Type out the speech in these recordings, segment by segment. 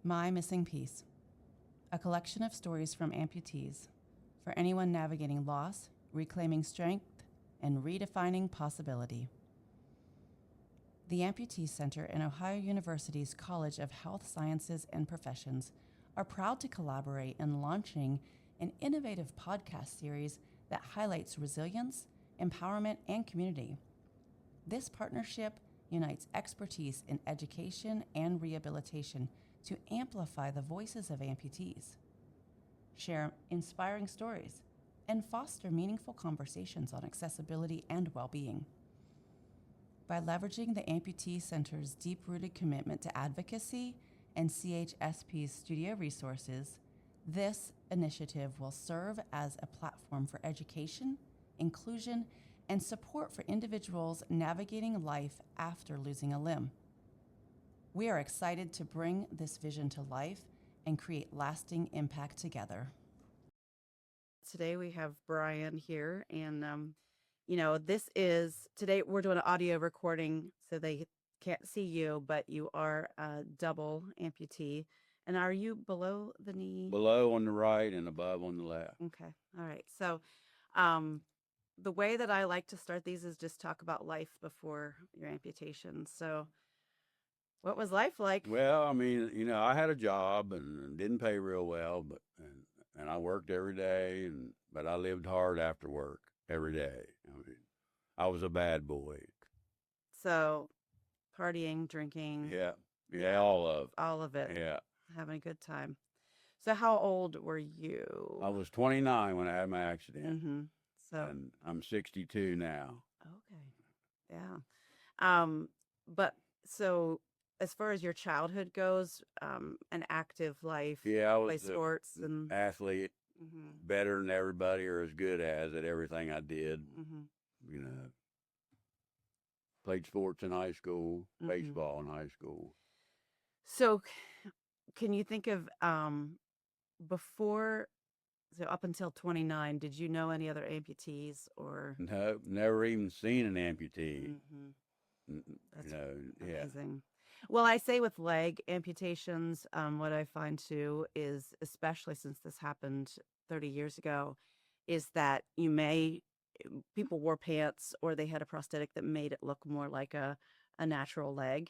My Missing Piece, a collection of stories from amputees for anyone navigating loss, reclaiming strength, and redefining possibility. The Amputee Center and Ohio University's College of Health Sciences and Professions are proud to collaborate in launching an innovative podcast series that highlights resilience, empowerment, and community. This partnership unites expertise in education and rehabilitation to amplify the voices of amputees, share inspiring stories, and foster meaningful conversations on accessibility and well-being. By leveraging the Amputee Center's deep-rooted commitment to advocacy and CHSP's studio resources, this initiative will serve as a platform for education, inclusion, and support for individuals navigating life after losing a limb. We are excited to bring this vision to life and create lasting impact together. Today we have Brian here, and today we're doing an audio recording, so they can't see you, but you are a double amputee. And are you below the knee? Below on the right and above on the left. Okay. All right. So, the way that I like to start these is just talk about life before your amputation. So, what was life like? Well, I mean, I had a job and didn't pay real well, and I worked every day, but I lived hard after work every day. I mean, I was a bad boy. So, partying, drinking. Yeah, all of it. Yeah. Having a good time. So, how old were you? I was 29 when I had my accident. Mm-hmm. So, and I'm 62 now. Okay. Yeah. But so as far as your childhood goes, an active life, Yeah, I play was sports and athlete, better than everybody or as good as at everything I did. Played sports in high school, baseball in high school. So can you think of before, so up until 29, did you know any other amputees or? No, never even seen an amputee. That's Yeah. amazing. Well, I say with leg amputations, what I find too is, especially since this happened 30 years ago, is that people wore pants or they had a prosthetic that made it look more like a natural leg.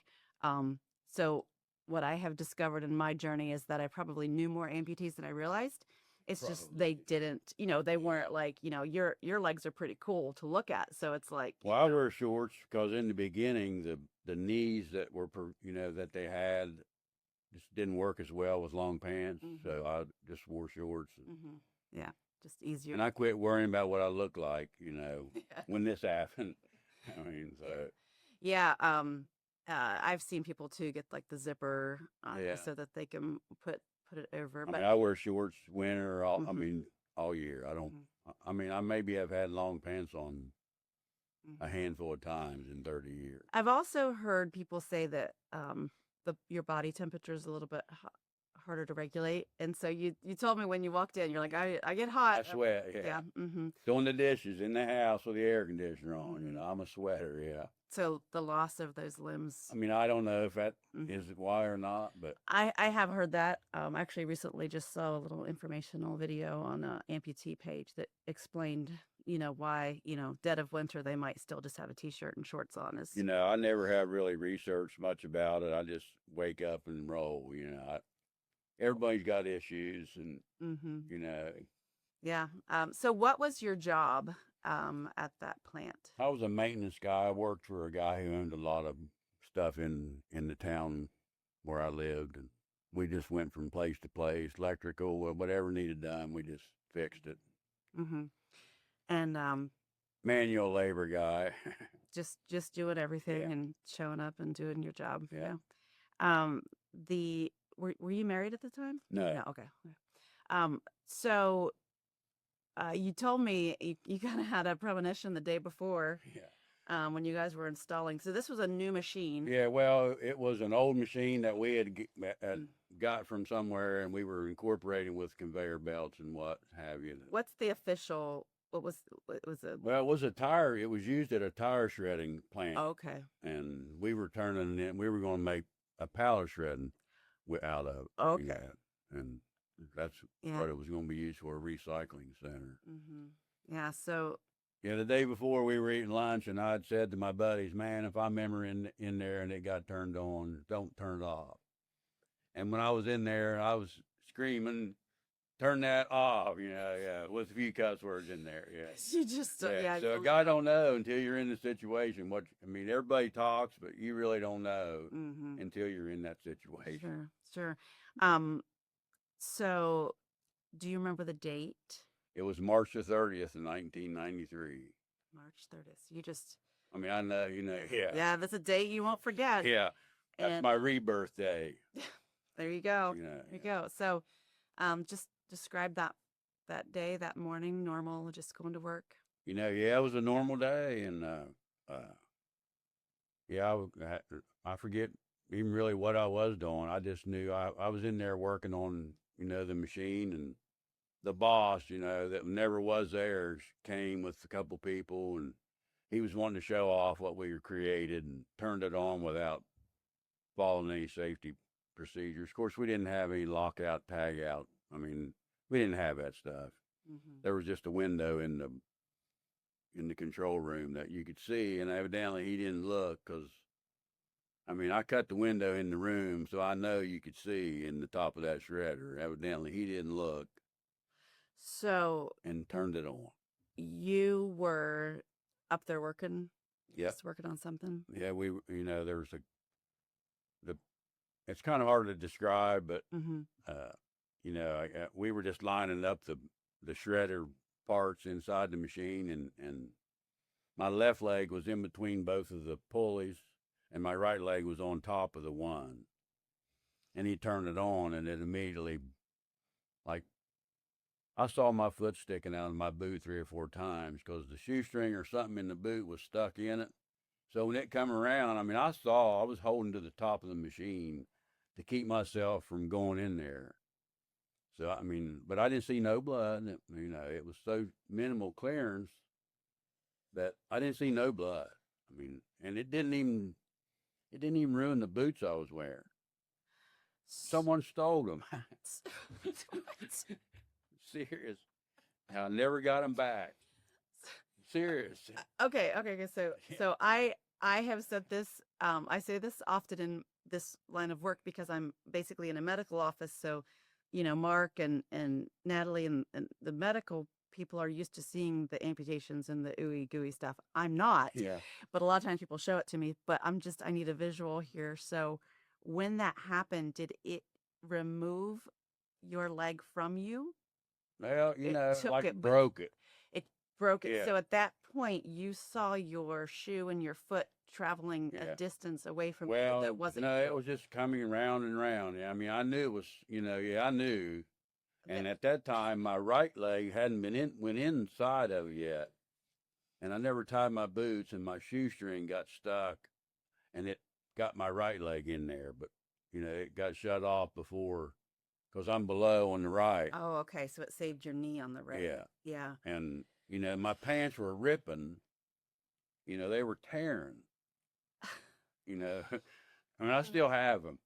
So what I have discovered in my journey is that I probably knew more amputees than I realized. It's just they didn't, they weren't like, your legs are pretty cool to look at. So it's like, well, I wear shorts because in the beginning, the knees that were, that they had just didn't work as well with long pants. So I just wore shorts. Yeah, just easier. And I quit worrying about what I looked like, when this happened. I mean, so. Yeah. I've seen people too get like the zipper so that they can put it over. I mean, I wear shorts winter, all year. I don't. I mean, I maybe have had long pants on a handful of times in 30 years. I've also heard people say that your body temperature is a little bit harder to regulate, and so you told me when you walked in, you're like, I get hot. I sweat. Yeah. Doing the dishes in the house with the air conditioner on. I'm a sweater. Yeah. So the loss of those limbs. I mean, I don't know if that is why or not, but I have heard that. Actually, recently just saw a little informational video on an amputee page that explained, why, dead of winter they might still just have a t-shirt and shorts on. I never have really researched much about it. I just wake up and roll. Everybody's got issues, and Yeah. So what was your job at that plant? I was a maintenance guy. I worked for a guy who owned a lot of stuff in the town where I lived, and we just went from place to place, electrical, whatever needed done, we just fixed it. And manual labor guy. just doing everything and showing up and doing your job. Yeah. Were you married at the time? No. Okay. So you told me you kind of had a premonition the day before. Yeah. When you guys were installing. So this was a new machine. Yeah, well, it was an old machine that we had got from somewhere, and we were incorporating with conveyor belts and what have you. What's the official? What was it? Well, it was a tire. It was used at a tire shredding plant. Okay. And we were turning it. We were going to make a pallet shredding. out of. Okay. Yeah, and that's Yeah. what it was going to be used for, a recycling center. Yeah. So, Yeah, the day before we were eating lunch, and I'd said to my buddies, "Man, if I'm ever in there and it got turned on, don't turn it off." And when I was in there, I was screaming, "Turn that off!" Yeah, with a few cuss words in there. Yeah. you just, yeah. So a guy don't know until you're in the situation. Everybody talks, but you really don't know until you're in that situation. Sure. Um, so do you remember the date? It was March the 30th in 1993. March 30th. You just, I mean, I know, yeah. yeah, that's a date you won't forget. Yeah, that's And my rebirth day. there you go. You know, There you go. So, just describe that day, that morning, normal, just going to work. yeah, it was a normal day, and yeah, I forget even really what I was doing. I just knew I was in there working on, the machine, and the boss, that never was there, came with a couple people, and he was wanting to show off what we created and turned it on without following any safety procedures. Of course, we didn't have any lockout, tag out. I mean, we didn't have that stuff. There was just a window in the control room that you could see, and evidently he didn't look because, I mean, I cut the window in the room, so I know you could see in the top of that shredder. Evidently he didn't look So and turned it on. you were up there working, Yep. just working on something. Yeah, there was it's kind of hard to describe, but we were just lining up the shredder parts inside the machine, and my left leg was in between both of the pulleys, and my right leg was on top of the one. And he turned it on, and it immediately, like, I saw my foot sticking out of my boot 3 or 4 times because the shoestring or something in the boot was stuck in it. So when it come around, I mean, I was holding to the top of the machine to keep myself from going in there. So, I mean, but I didn't see no blood. It was so minimal clearance that I didn't see no blood. I mean, and it didn't even ruin the boots I was wearing. Someone stole them. Serious. I never got them back. Serious. Okay. So I have said this. I say this often in this line of work because I'm basically in a medical office. So, Mark and Natalie and the medical people are used to seeing the amputations and the ooey gooey stuff. I'm not. Yeah. But a lot of times people show it to me. But I need a visual here. So when that happened, did it remove your leg from you? Well, took it, but broke it. It broke it. Yeah. So at that point, you saw your shoe and your foot traveling a distance away from you that wasn't. No, it was just coming round and round. Yeah, I mean, I knew it was, I knew. And at that time, my right leg hadn't went inside of it yet. And I never tied my boots, and my shoestring got stuck, and it got my right leg in there. But, it got shut off before, because I'm below on the right. Oh, okay. So it saved your knee on the right. Yeah. Yeah. And, my pants were ripping. They were tearing. I mean, I still have them.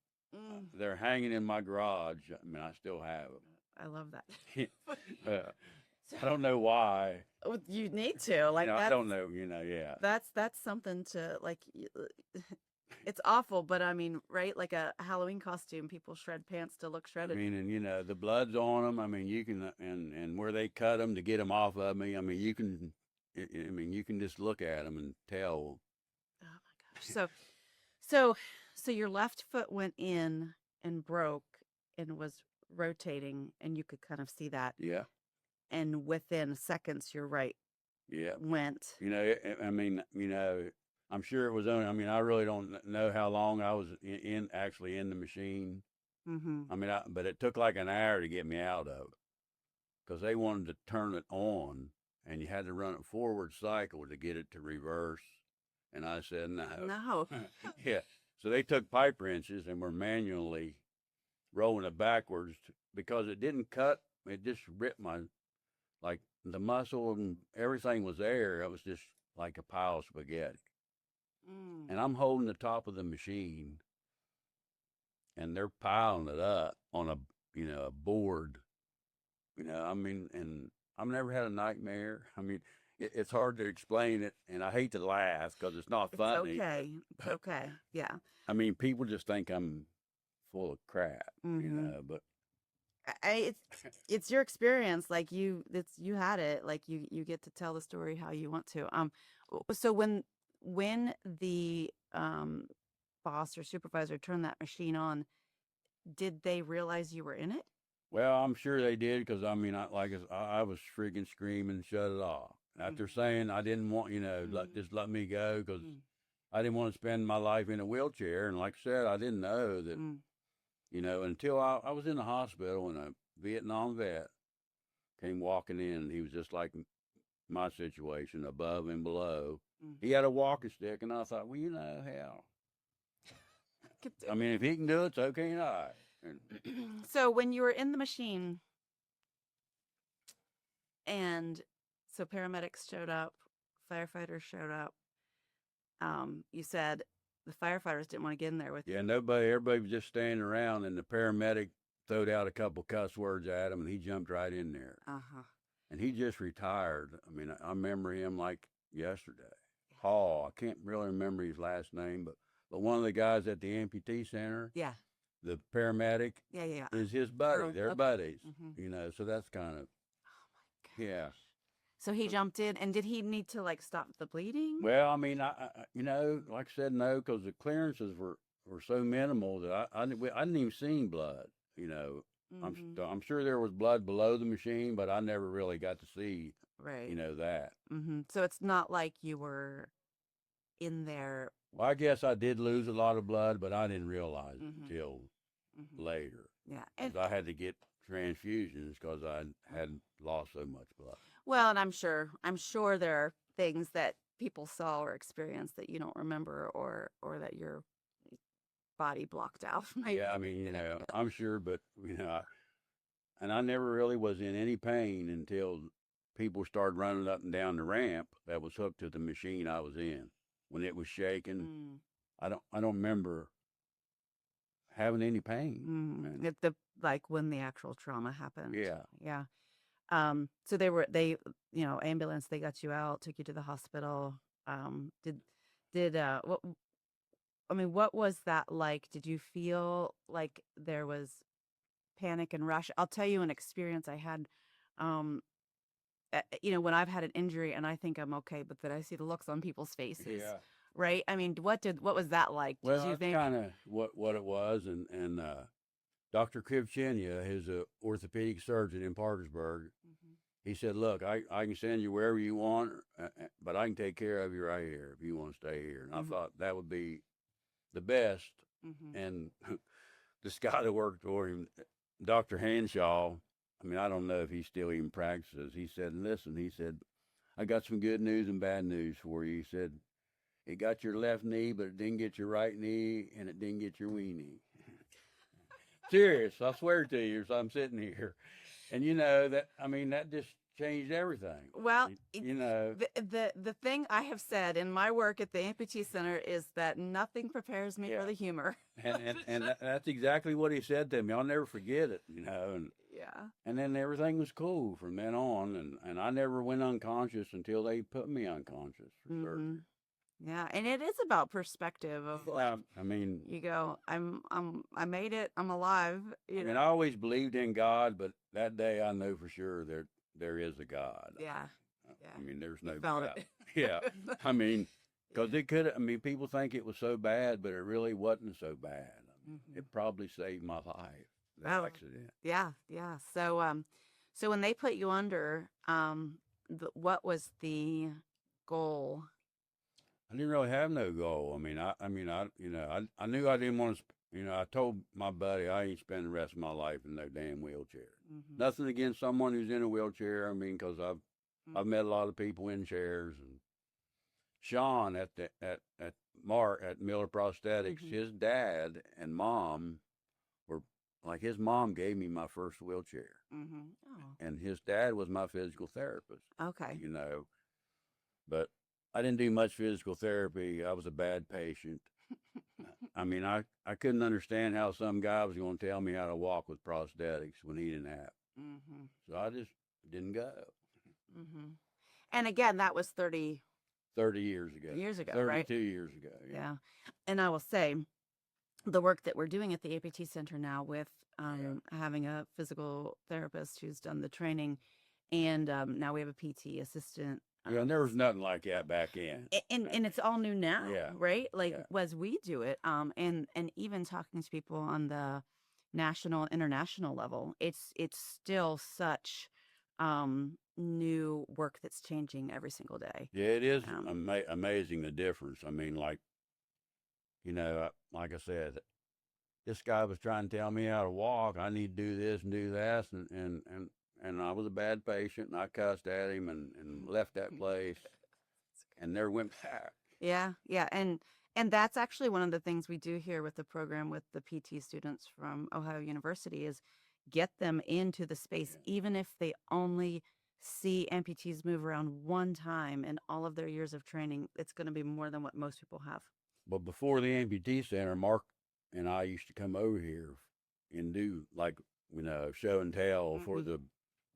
They're hanging in my garage. I mean, I still have them. I love that. I don't know why. You need to I don't know. Yeah. That's something to it's awful, but I mean, right? Like a Halloween costume, people shred pants to look shredded. I mean, and the blood's on them. I mean, you can, and where they cut them to get them off of me. I mean, you can just look at them and tell. Oh my gosh. So your left foot went in and broke and was rotating, and you could kind of see that. Yeah. And within seconds, your right went. I mean, I'm sure it was only, I mean, I really don't know how long I was actually in the machine. I mean, but it took like an hour to get me out of it because they wanted to turn it on, and you had to run a forward cycle to get it to reverse. And I said, no. Yeah. So they took pipe wrenches and were manually rolling it backwards because it didn't cut. It just ripped like the muscle and everything was there. It was just like a pile of spaghetti. And I'm holding the top of the machine, and they're piling it up on a, you know, a board. You know, I mean, and I've never had a nightmare. I mean, it's hard to explain it, and I hate to laugh because it's not It's funny. okay. It's okay. Yeah. I mean, people just think I'm full of crap, you Mm-hmm. know, but It's your experience. Like you had it. Like you get to tell the story how you want to. So when the boss or supervisor turned that machine on, did they realize you were in it? well, I'm sure they did because I mean, I was freaking screaming, shut it off. After Mhm. saying I didn't want, you know, just let me go because Mm. I didn't want to spend my life in a wheelchair. And like I said, I didn't know that, Mm. you know, until I was in the hospital and a Vietnam vet came walking in. He was just like my situation, above and below. Mm. He had a walking stick, and I thought, well, you know, hell, I mean, if he can do it, so can I. And So when you were in the machine and so paramedics showed up, firefighters showed up, you said the firefighters didn't want to get in there with you. yeah, everybody was just standing around, and the paramedic throwed out a couple cuss words at him, and he jumped right in there. Uh-huh. And he just retired. I mean, I remember him like yesterday. Hall, I can't really remember his last name, but one of the guys at the amputee center, Yeah. the paramedic, Yeah, yeah, yeah. is his buddy. Oh, They're okay. buddies, Mhm. you know. So that's kind of Oh my yeah. gosh. So he jumped in, and did he need to like stop the bleeding? Well, I mean, you know, like I said, no, because the clearances were so minimal that I didn't even see blood. You know, Mhm. I'm sure there was blood below the machine, but I never really got to see, Right. you know, that. So it's not like you were in there. Well, I guess I did lose a lot of blood, but I didn't realize it Mhm. until Mhm. later. Yeah. 'Cause I had to get transfusions because I had lost so much blood. Well, and I'm sure there are things that people saw or experienced that you don't remember or that your body blocked out. Yeah, I mean, you know, I'm sure, but you know, and I never really was in any pain until people started running up and down the ramp that was hooked to the machine I was in. When it was shaking, Mm. I don't remember having any pain. And Like when the actual trauma happened. yeah, Yeah. So ambulance, they got you out, took you to the hospital. Did what was that like? Did you feel like there was panic and rush? I'll tell you an experience I had. Um, when I've had an injury and I think I'm okay, but then I see the looks on people's faces, yeah. right? I mean, what was that like? Did Well, you that's think? kind of what it was, and Dr. Krivchenia, who's a orthopedic surgeon in Parkersburg, Mhm. he said, "Look, I can send you wherever you want, but I can take care of you right here if you want to stay here." And I Mhm. thought that would be the best. Mhm. And this guy that worked for him, Dr. Hanshaw, I mean, I don't know if he still even practices. He said, "Listen," he said, "I got some good news and bad news for you." He said, "It got your left knee, but it didn't get your right knee, and it didn't get your weenie." Serious, I swear to you. So I'm sitting here, and you know that. I mean, that just changed everything. Well, You know, the thing I have said in my work at the amputee center is that nothing prepares me Yeah. for the humor. and that's exactly what he said to me. I'll never forget it. You know, Yeah. and then everything was cool from then on, and I never went unconscious until they put me unconscious for surgery. Yeah, and it is about perspective of like I mean, you go, I made it, I'm alive. I mean, I always believed in God, but that day I know for sure there is a God. Yeah. I mean, there's no felt doubt. it. Yeah, I mean, because it could. I mean, people think it was so bad, but it really wasn't so bad. I mean, it probably saved my life. That Oh. accident. Yeah, yeah. So when they put you under, what was the goal? I didn't really have no goal. I mean, I knew I didn't want to. You know, I told my buddy I ain't spending the rest of my life in no damn wheelchair. Nothing against someone who's in a wheelchair. I mean, because I've met a lot of people in chairs. And Sean at Mark at Miller Prosthetics, his dad and mom were like, his mom gave me my first wheelchair, Oh, and his dad was my physical therapist. okay. You know, but I didn't do much physical therapy. I was a bad patient. I mean, I couldn't understand how some guy was going to tell me how to walk with prosthetics when he didn't have. Mm-hmm. So I just didn't go. Mm-hmm. And again, that was 30 30 years ago. years ago, 32 right? years ago. Yeah. Yeah. And I will say, the work that we're doing at the APT Center now with having a physical therapist who's done the training, and now we have a PT assistant. Yeah, and there was nothing like that back in. And it's all new now, Yeah. right? Like Yeah. as we do it, and even talking to people on the national, international level, it's still such new work that's changing every single day. Yeah, it is Um, amazing the difference. I mean, like, like I said, this guy was trying to tell me how to walk. I need to do this and do that, and I was a bad patient, and I cussed at him and left that place, and never went back. Yeah, yeah, and that's actually one of the things we do here with the program with the PT students from Ohio University is get them into the space, even if they only see amputees move around one time in all of their years of training. It's going to be more than what most people have. But before the amputee center, Mark and I used to come over here and do like show and tell for Mhm. the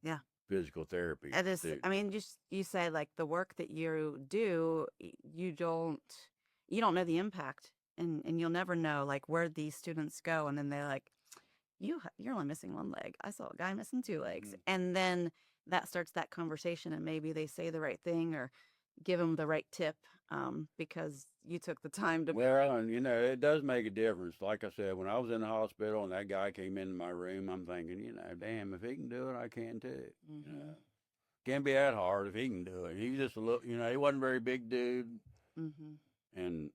Yeah. physical therapy. It is. students. I mean, just you say like the work that you do, you don't know the impact, and you'll never know like where these students go, and then they're like, you're only missing one leg. I saw a guy missing two legs, Mhm. and then that starts that conversation, and maybe they say the right thing or give them the right tip, because you took the time to. Well, and it does make a difference. Like I said, when I was in the hospital and that guy came into my room, I'm thinking, damn, if he can do it, I can too. Mhm. Can't be that hard if he can do it. He's just a little, he wasn't a very big dude, Mhm. and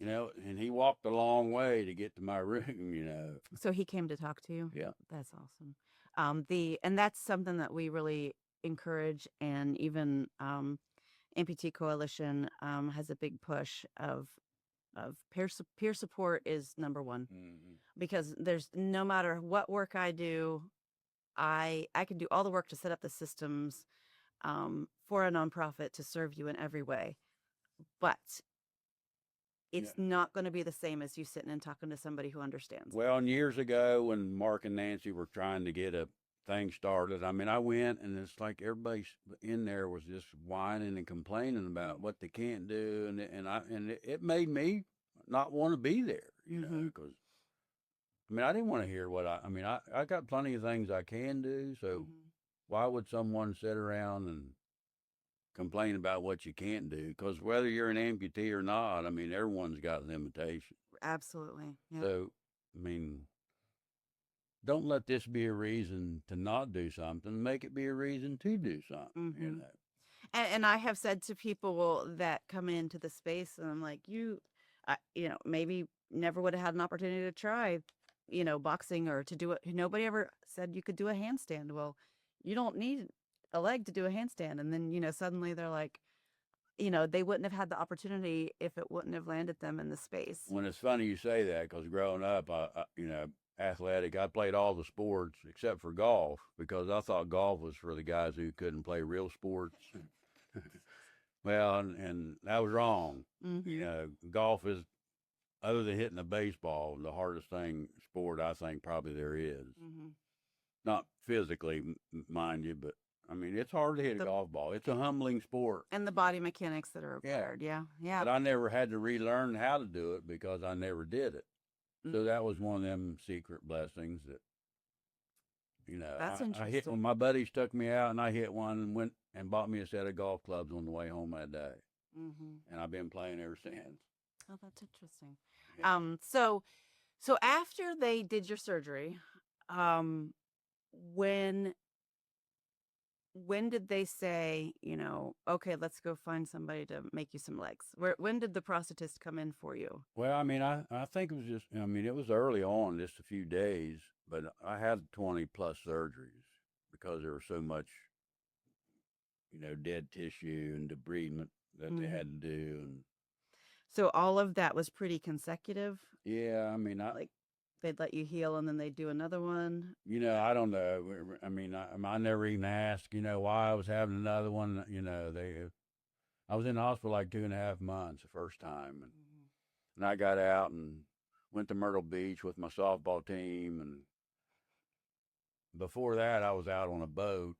and he walked a long way to get to my room. So he came to talk to you? Yeah. That's awesome. And that's something that we really encourage, and even Amputee Coalition has a big push of peer support is number one, Mhm. because there's no matter what work I do, I can do all the work to set up the systems for a nonprofit to serve you in every way, but it's not going to be the same as you sitting and talking to somebody who understands. Well, and years ago when Mark and Nancy were trying to get a thing started, I mean, I went and it's like everybody in there was just whining and complaining about what they can't do, and it made me not want to be there, Mhm. because I mean, I didn't want to hear I got plenty of things I can do, so Mhm. why would someone sit around and complain about what you can't do? Because whether you're an amputee or not, I mean, everyone's got limitations. Absolutely. Yeah. So, I mean, don't let this be a reason to not do something. Make it be a reason to do something. Mhm. And I have said to people that come into the space, and I'm like, maybe never would have had an opportunity to try, boxing or to do it. Nobody ever said you could do a handstand. Well, you don't need a leg to do a handstand. And then, suddenly they're like, they wouldn't have had the opportunity if it wouldn't have landed them in the space. When it's funny you say that, because growing up, athletic, I played all the sports except for golf, because I thought golf was for the guys who couldn't play real sports. Well, and that was wrong. Mhm. Golf is, other than hitting a baseball, the hardest sport I think probably there is. Mhm. Not physically, mind you, but I mean, it's hard to hit a The- golf ball. It's a humbling sport. And the body mechanics that are Yeah. required. Yeah. Yeah. But I never had to relearn how to do it because I never did it. Mm. So that was one of them secret blessings that, That's I hit interesting. when my buddies took me out and I hit one and went and bought me a set of golf clubs on the way home that day. Mhm. And I've been playing ever since. Oh, that's interesting. Yeah. So after they did your surgery, um, when did they say, okay, let's go find somebody to make you some legs? When did the prosthetist come in for you? Well, I mean, I think it was just, it was early on, just a few days, but I had 20 plus surgeries because there was so much, dead tissue and debridement that they Mhm. had to do. And So all of that was pretty consecutive. yeah, I mean, Like they'd let you heal and then they'd do another one. I don't know. I mean, I never even asked, why I was having another one. I was in the hospital like 2.5 months the first time. And and I got out and went to Myrtle Beach with my softball team. And before that, I was out on a boat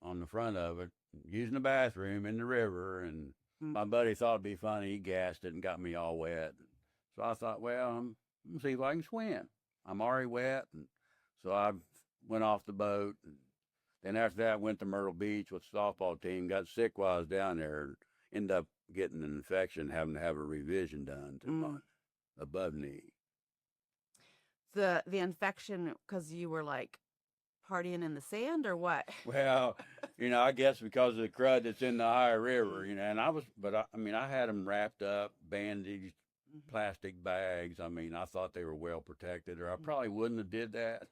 on the front of it, using the bathroom in the river. And Mm. my buddy thought it'd be funny. He gassed it and got me all wet. So I thought, well, I'm gonna see if I can swim. I'm already wet, and so I went off the boat. And then after that, went to Myrtle Beach with the softball team. Got sick while I was down there. Ended up getting an infection, having to have a revision done to my above knee. The infection because you were like partying in the sand or what? Well, I guess because of the crud that's in the Ohio River, and I had them wrapped up, bandaged, plastic bags. I mean, I thought they were well protected, or I probably wouldn't have did that.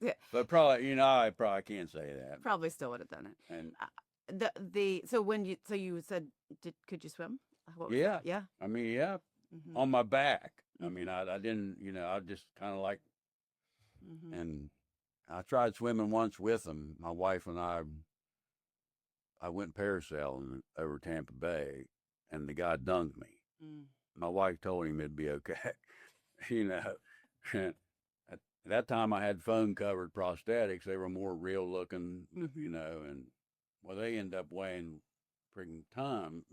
Yeah, But probably, I probably can't say that. probably still would have done it. And So you said could you swim? What was yeah, that? Yeah. I mean, yeah, Mm-hmm. on my back. I mean, I didn't, I just kind of like, Mm-hmm. and I tried swimming once with them. My wife and I went parasailing over Tampa Bay, and the guy dunked me. Mm. My wife told him it'd be okay. At that time I had foam covered prosthetics. They were more real looking, and well, they end up weighing freaking ton,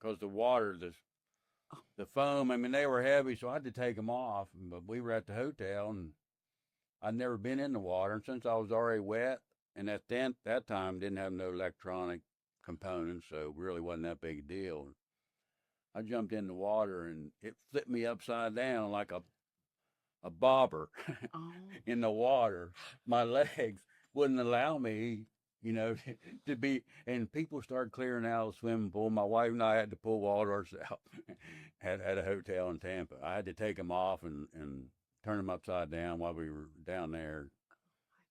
because the water, the foam, I mean, they were heavy, so I had to take them off. But we were at the hotel, and I'd never been in the water. And since I was already wet, and at that time didn't have no electronic components, so really wasn't that big a deal. I jumped in the water, and it flipped me upside down like a bobber Oh. in the water. My legs wouldn't allow me, to be, and people started clearing out of the swimming pool. My wife and I had to pull Waldorf's out at a hotel in Tampa. I had to take them off and turn them upside down while we were down there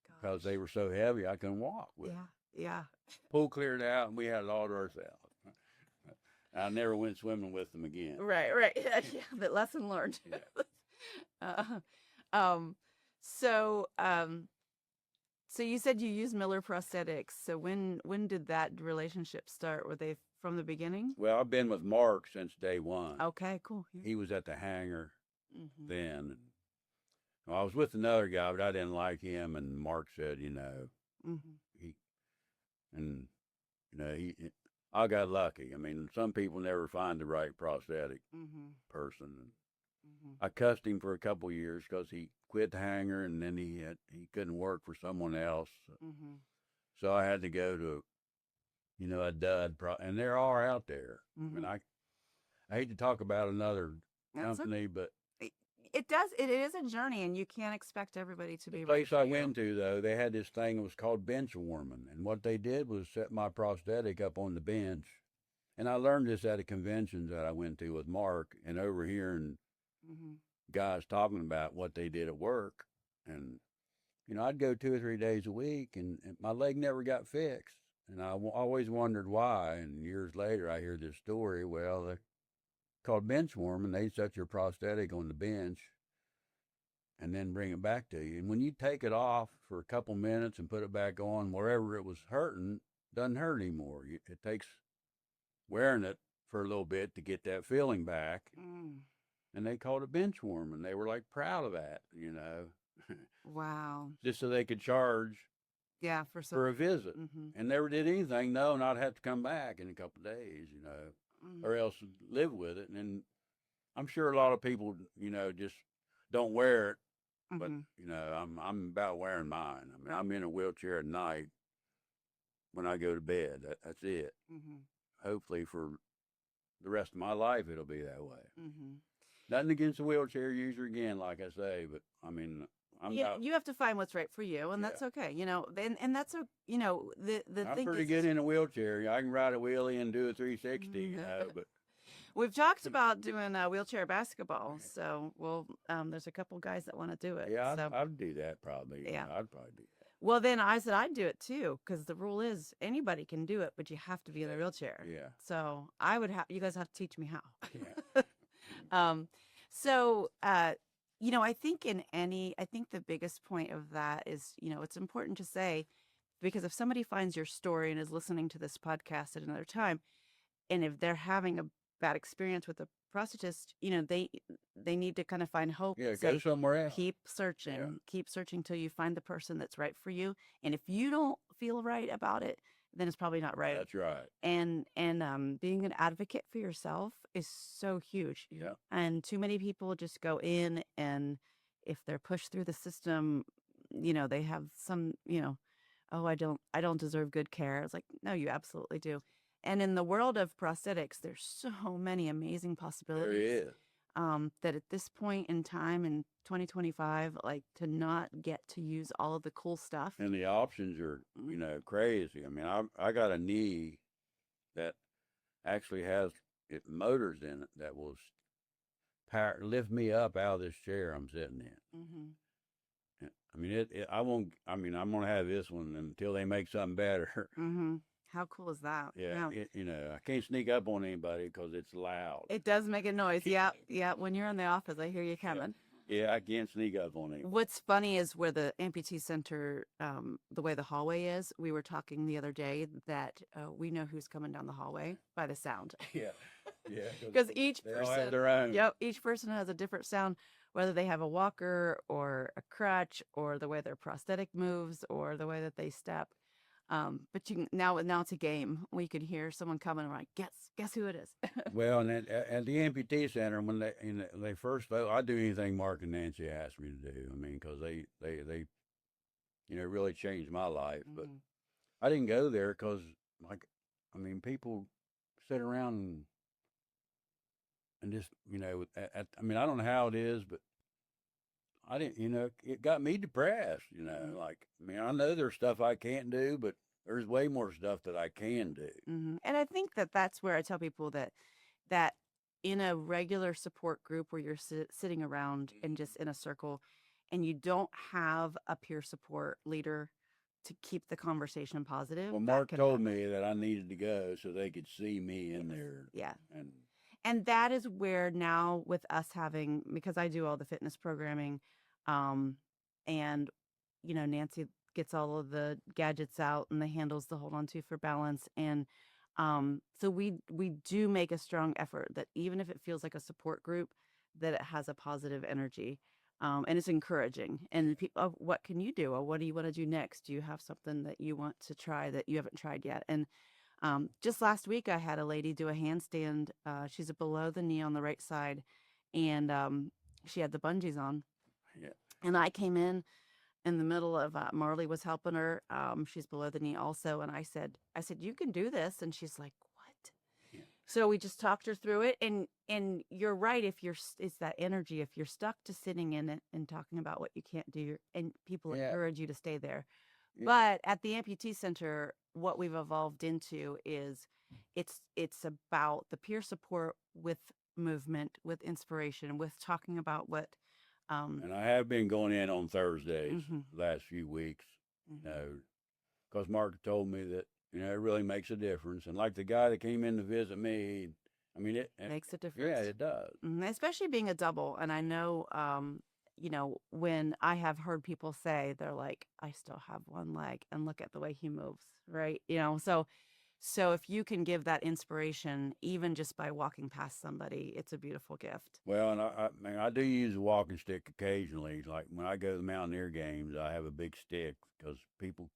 because they were so heavy I couldn't walk with them. Yeah. Pool cleared out, and we had Waldorf's out. I never went swimming with them again. Right. Yeah, the lesson learned. So you said you used Miller Prosthetics. So when did that relationship start? Were they from the beginning? Well, I've been with Mark since day one. Okay, cool. He was at the hangar Mm-hmm. then. Well, I was with another guy, but I didn't like him, and Mark said, Mm-hmm. I got lucky. I mean, some people never find the right prosthetic Mm-hmm. person. Mm-hmm. I cussed him for a couple years because he quit the hangar, and then he couldn't work for someone else. Mm-hmm. So I had to go to, a dud and there are out there. Mm-hmm. I mean, I hate to talk about another company, but It is a journey, and you can't expect everybody to be the right place for I you. went to, though, they had this thing that was called bench warming. And what they did was set my prosthetic up on the bench. And I learned this at a convention that I went to with Mark, and overhearing Mm-hmm. guys talking about what they did at work. And, I'd go 2 or 3 days a week, and my leg never got fixed. And I always wondered why. And years later, I hear this story. Well, they're called bench warming. They set your prosthetic on the bench and then bring it back to you. And when you take it off for a couple minutes and put it back on, wherever it was hurting, doesn't hurt anymore. It takes wearing it for a little bit to get that feeling back. Mm. And they called it bench warming. They were like proud of that, Wow. just so they could charge Yeah, for a visit. Mm-hmm. And never did anything. No, and I'd have to come back in a couple of days, Mm-hmm. or else live with it. And then I'm sure a lot of people, just don't wear it. But Mm-hmm. I'm about wearing mine. I mean, I'm in a wheelchair at night when I go to bed. That's it. Mm-hmm. Hopefully for the rest of my life it'll be that way. Mm-hmm. Nothing against the wheelchair user again, like I say, but I mean, You have to find what's right for you, and that's okay. And that's the I'm thing pretty is, good in a wheelchair. I can ride a wheelie and do a 360, but we've talked about doing wheelchair basketball, so there's a couple guys that want to do it. yeah, so. I'd do that probably. Yeah. I'd probably do that. Well, then I said I'd do it too, because the rule is anybody can do it, but you have to be in a wheelchair. Yeah. So you guys have to teach me how. Yeah. I think the biggest point of that is, it's important to say, because if somebody finds your story and is listening to this podcast at another time, and if they're having a bad experience with a prosthetist, they need to kind of find hope. Yeah, Say, go somewhere else. keep searching till you find the person that's right for you. And if you don't feel right about it, then it's probably not right. That's right. And being an advocate for yourself is so huge. Yeah. And too many people just go in, and if they're pushed through the system, they have some, oh, I don't deserve good care. It's like, no, you absolutely do. And in the world of prosthetics, there's so many amazing There possibilities. is. That at this point in time in 2025, like, to not get to use all of the cool stuff. And the options are, crazy. I mean, I got a knee that actually has motors in it that will lift me up out of this chair I'm sitting in. Mm-hmm. I mean, I won't. I mean, I'm gonna have this one until they make something better. Mm-hmm. How cool is that? Yeah, I can't sneak up on anybody because it's loud. It does make a noise. Yeah, yeah. When you're in the office, I hear you coming. Yeah, I can't sneak up on anybody. What's funny is where the amputee center, the way the hallway is. We were talking the other day that we know who's coming down the hallway by the sound. Yeah, yeah. Because each they all have person, their own. yep, each person has a different sound, whether they have a walker or a crutch, or the way their prosthetic moves, or the way that they step. But you can, now it's a game. We can hear someone coming, and we're like, guess who it is. Well, and at the amputee center, when they first vote, I do anything Mark and Nancy asked me to do. I mean, because they really changed my life. But Mhm. I didn't go there because, people sit around and just, I mean, I don't know how it is, but I didn't, it got me depressed, I know there's stuff I can't do, but there's way more stuff that I can do. And I think that that's where I tell people that in a regular support group where you're sitting around and just in a circle, and you don't have a peer support leader to keep the conversation positive. Well, that Mark can told happen. me that I needed to go so they could see me in there. Yeah. And that is where now with us having, because I do all the fitness programming, and Nancy gets all of the gadgets out and the handles to hold on to for balance. And so we do make a strong effort that even if it feels like a support group, that it has a positive energy. And it's encouraging. And people, what can you do? Or what do you want to do next? Do you have something that you want to try that you haven't tried yet? And just last week, I had a lady do a handstand. She's a below the knee on the right side, and she had the bungees on. yeah, And I came in the middle of Marley was helping her. She's below the knee also, and I said, you can do this, and she's like, what? Yeah. So we just talked her through it, and you're right. If it's that energy. If you're stuck to sitting in it and talking about what you can't do, and people Yeah. encourage you to stay there. Yeah. But at the amputee center, what we've evolved into is it's about the peer support with movement, with inspiration, with talking about what. and I have been going in on Thursdays Mhm. last few weeks, Mhm. because Mark told me that, it really makes a difference. And like the guy that came in to visit me, I mean, it Makes a difference. yeah, it does. Especially being a double. And I know, when I have heard people say, they're like, I still have one leg and look at the way he moves, right? So if you can give that inspiration, even just by walking past somebody, it's a beautiful gift. Well, and I do use a walking stick occasionally. Like when I go to the Mountaineer games, I have a big stick because people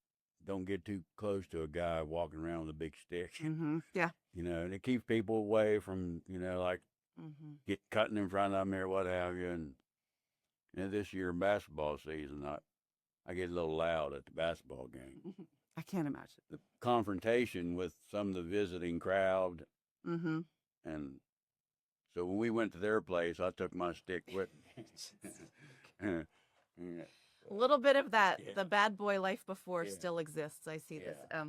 don't get too close to a guy walking around with a big stick. Yeah. And it keeps people away from, get cutting in front of them or what have you. And this year in basketball season, I get a little loud at the basketball game. I can't imagine. The confrontation with some of the visiting crowd, and so when we went to their place, I took my stick with me. Yeah. A little bit of that, Yeah. the bad boy life before Yeah. still exists. I see this. Yeah.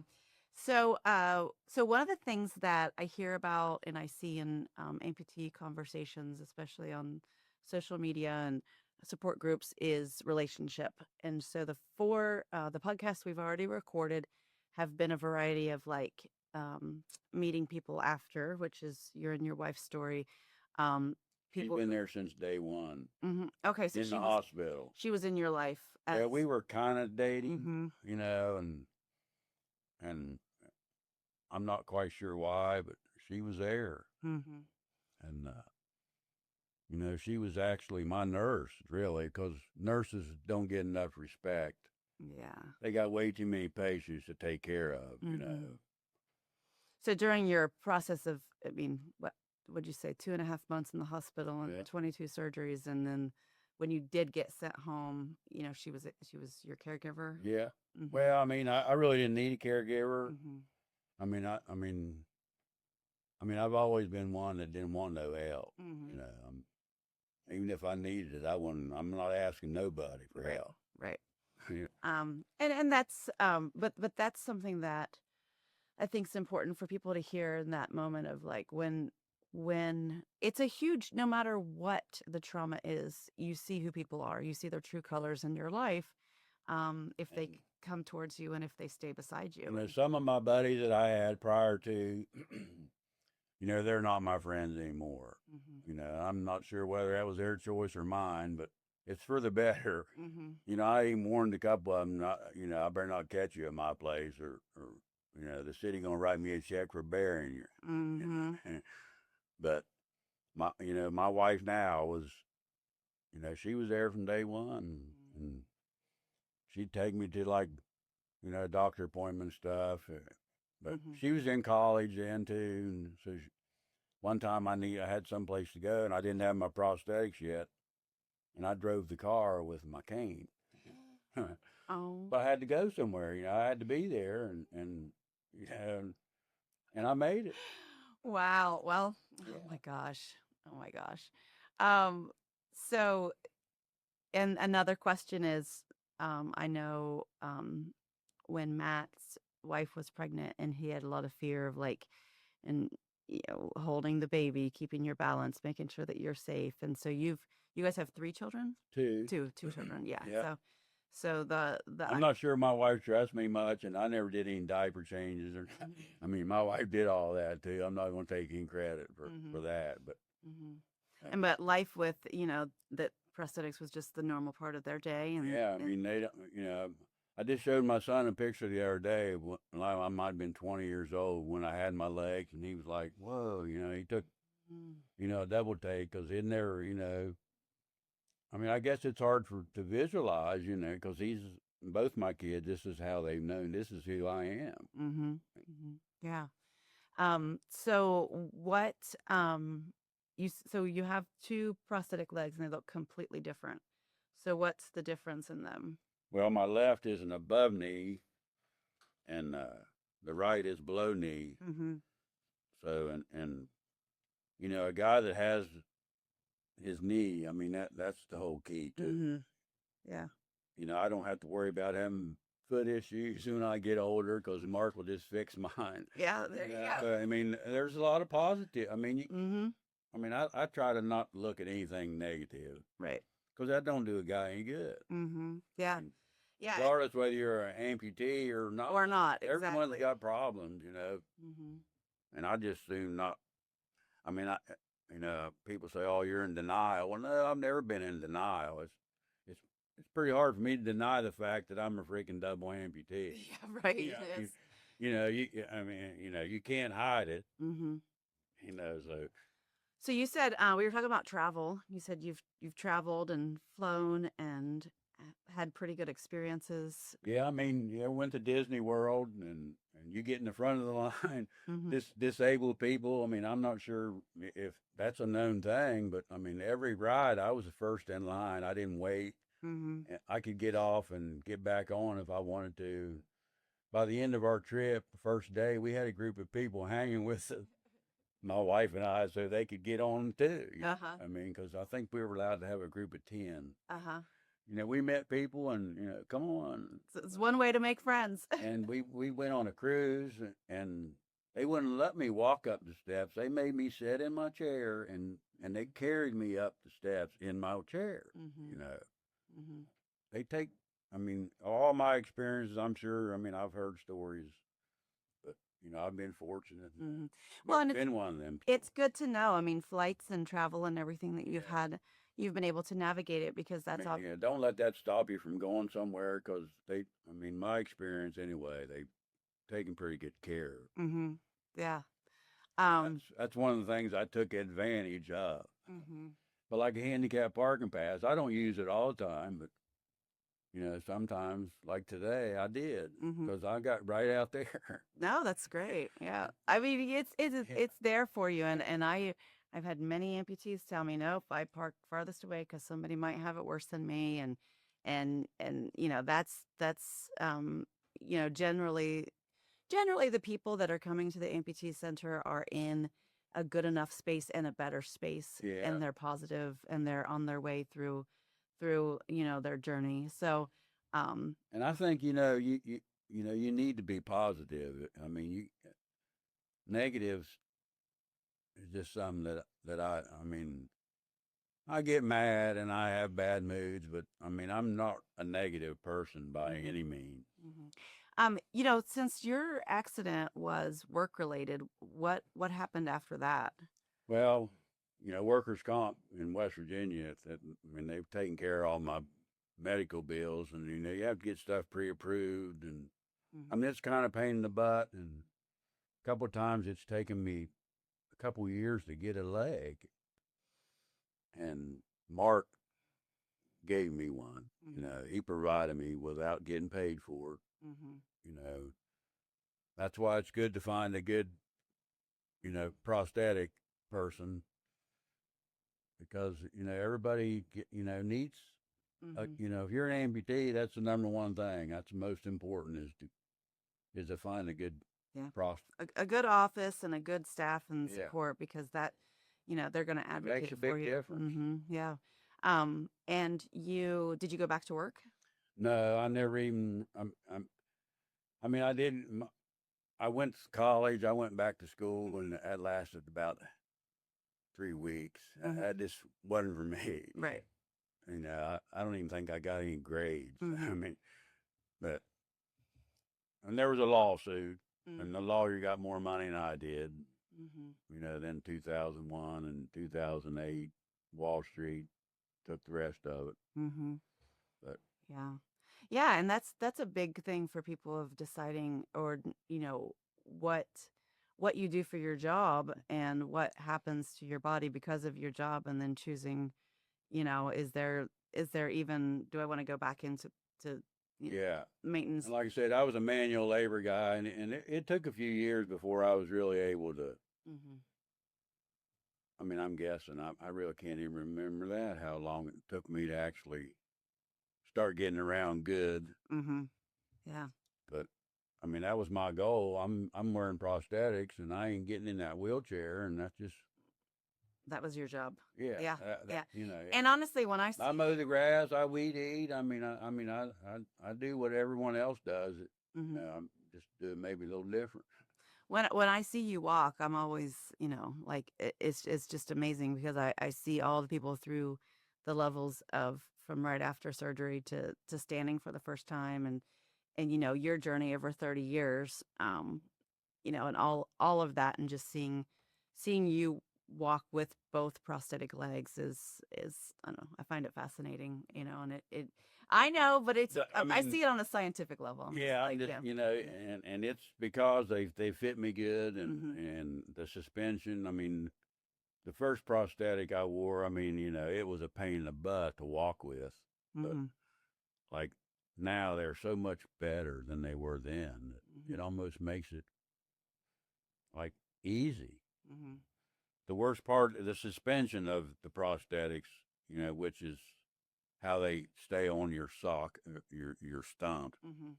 So one of the things that I hear about and I see in amputee conversations, especially on social media and support groups, is relationship. And so the podcasts we've already recorded have been a variety of like meeting people after, which is your and your wife's story. She's been there since day one. Okay, so in the hospital. She was in your life. Yeah, we were kind of dating, Mhm. and I'm not quite sure why, but she was there, Mhm. and You know, she was actually my nurse, really, because nurses don't get enough respect. Yeah. They got way too many patients to take care of, you know. Mhm. So during your process of, I mean, what would you say, 2.5 months in the hospital and Yeah. 22 surgeries, and then when you did get sent home, she was your caregiver. Yeah. Hmm. Well, I mean, I really didn't need a caregiver. Hmm. I mean, I've always been one that didn't want no help. Hmm. You know, even if I needed it, I wouldn't. I'm not asking nobody for Right. help. Right. Yeah. And that's but that's something that I think is important for people to hear in that moment of like when it's a huge, no matter what the trauma is, you see who people are, you see their true colors in your life, if they And, come towards you and if they stay beside you you. know, some of my buddies that I had prior to, you know, they're not my friends anymore. Hmm. You know, I'm not sure whether that was their choice or mine, but it's for the better. Hmm. You know, I even warned a couple of them, not, you know, I better not catch you at my place, or you know, the city gonna write me a check for burying you. Hmm. But my wife now was, you know, she was there from day one, and she'd take me to, like, you know, doctor appointment stuff. But Hmm. she was in college then too, and so one time I had someplace to go, and I didn't have my prosthetics yet, and I drove the car with my cane. Oh, But I had to go somewhere, you know, I had to be there, and you know, and I made it. wow. Well, oh Yeah. my gosh. Oh my gosh. Um, so, and another question is, I know, when Matt's wife was pregnant and he had a lot of fear of like, and holding the baby, keeping your balance, making sure that you're safe. And so you guys have 3 children? Too. Two children. Yeah. Yeah. So the I'm not sure my wife trusts me much, and I never did any diaper changes. Or, I mean, my wife did all that too. I'm not going to take any credit for Mm-hmm. that, but Mm-hmm. uh, And but life with, that prosthetics was just the normal part of their day. yeah, I mean, they don't, you know, I just showed my son a picture the other day when I might have been 20 years old when I had my legs, and he was like, "Whoa," you know, he took, Mm. you know, a double take because it never, you know, I mean, I guess it's hard to visualize, you know, because both my kids. This is how they've known. This is who I am. Mm-hmm. Mm-hmm. Yeah. So what, so you have two prosthetic legs and they look completely different. So what's the difference in them? Well, my left is an above knee, and the right is below knee. Mm-hmm. So, and you know, a guy that has his knee, I mean, that's the whole key to it. Mm-hmm. Yeah. You know, I don't have to worry about having foot issues when I get older because Mark will just fix mine. Yeah, there you go. I mean, there's a lot of positive. I mean, Mm-hmm. I try to not look at anything negative Right. because that don't do a guy any good. Mm-hmm. Yeah. And Yeah. regardless whether you're an amputee or not, Or not. everyone's Exactly. got problems, you know. Mm-hmm. And I just soon not. I mean, you know, people say, "Oh, you're in denial." Well, no, I've never been in denial. It's it's pretty hard for me to deny the fact that I'm a freaking double amputee. Yeah, right. Yeah, Yes. you know, I mean, you know, you can't hide it. Mm-hmm. You know, so So you said, we were talking about travel. You said you've traveled and flown and had pretty good experiences. yeah. I mean, you went to Disney World, and you get in the front of the line. Mm-hmm. This disabled people. I mean, I'm not sure if that's a known thing, but I mean, every ride I was the first in line. I didn't wait. Mm-hmm. I could get off and get back on if I wanted to. By the end of our trip, the first day, we had a group of people hanging with my wife and I so they could get on too. Uh-huh. I mean, because I think we were allowed to have a group of 10. Uh-huh. You know, we met people and, you know, come on. So it's one way to make friends. And we went on a cruise, and they wouldn't let me walk up the steps. They made me sit in my chair, and they carried me up the steps in my chair. Mm-hmm. You know, Mm-hmm. they take, I mean, all my experiences, I'm sure, I mean, I've heard stories, but, you know, I've been fortunate. Mm-hmm. Well, and Been one of them. it's good to know. I mean, flights and travel and everything that you've Yeah. had, you've been able to navigate it because I that's mean, all. yeah, don't let that stop you from going somewhere because I mean, my experience anyway, they've taken pretty good care. Mm-hmm. Yeah. Um. That's one of the things I took advantage of. Mm-hmm. But like a handicap parking pass, I don't use it all the time, but sometimes like today I did Mhm. because I got right out there. No, that's great. Yeah. I mean, Yeah. it's there for you. And I've had many amputees tell me, nope, I park farthest away because somebody might have it worse than me. And, generally the people that are coming to the amputee center are in a good enough space and a better space, Yeah. and they're positive and they're on their way through, their journey. So, um, And I think you need to be positive. I mean, negatives is just something that I mean I get mad and I have bad moods, but I mean I'm not a negative person by mhm. any means. Mhm. Since your accident was work related, what happened after that? Well, workers' comp in West Virginia. I mean, they've taken care of all my medical bills, and you have to get stuff pre-approved, and I Mhm. mean it's kind of pain in the butt, and a couple of times it's taken me a couple of years to get a leg, and Mark gave me one. Mhm. He provided me without getting paid for it. Mhm. You know, that's why it's good to find a good, prosthetic person because everybody needs. Mhm. If you're an amputee, that's the number one thing. That's the most important is to find a good Yeah. prost. A good office and a good staff and Yeah, support, because they're going to makes advocate a for big you. difference. Yeah. And did you go back to work? No, I never even. I mean, I didn't. I went to college. I went back to school, and that lasted about 3 weeks. Mhm. That just wasn't for me. Right. I don't even think I got any grades. I Mhm. mean, but and there was a lawsuit, and the Mhm. lawyer got more money than I did. Mhm. Then 2001 and 2008, Wall Street took the rest of it. Mhm. But Yeah. Yeah, and that's a big thing for people of deciding, or what what you do for your job and what happens to your body because of your job, and then choosing, is there even, do I want to go back into to you know, yeah, maintenance? and like I said, I was a manual labor guy, and it took a few years before I was really able to. Mhm. I mean, I'm guessing. I really can't even remember that, how long it took me to actually start getting around good. Mhm. Yeah. But I mean, that was my goal. I'm wearing prosthetics, and I ain't getting in that wheelchair, and that's just That was your job. yeah. Yeah. That, Yeah. And honestly, when I I see mow the grass, I weed eat. I do what everyone else does. Mhm. I'm just do it maybe a little different. When I see you walk, I'm always, like, it's just amazing, because I see all the people through the levels of, from right after surgery to standing for the first time, and your journey over 30 years, and all of that, and just seeing you walk with both prosthetic legs is, I don't know, I find it fascinating, and it I know, but I I mean, see it on a scientific level. I'm just yeah, I'm like, just yeah. and it's because they fit me good, Mhm. and the suspension. I mean, the first prosthetic I wore, I mean, it was a pain in the butt to walk with, but Mhm. like now they're so much better than they were then. It Mhm. almost makes it like easy. Mhm. The worst part of the suspension of the prosthetics, which is how they stay on your sock, your stump. Mhm.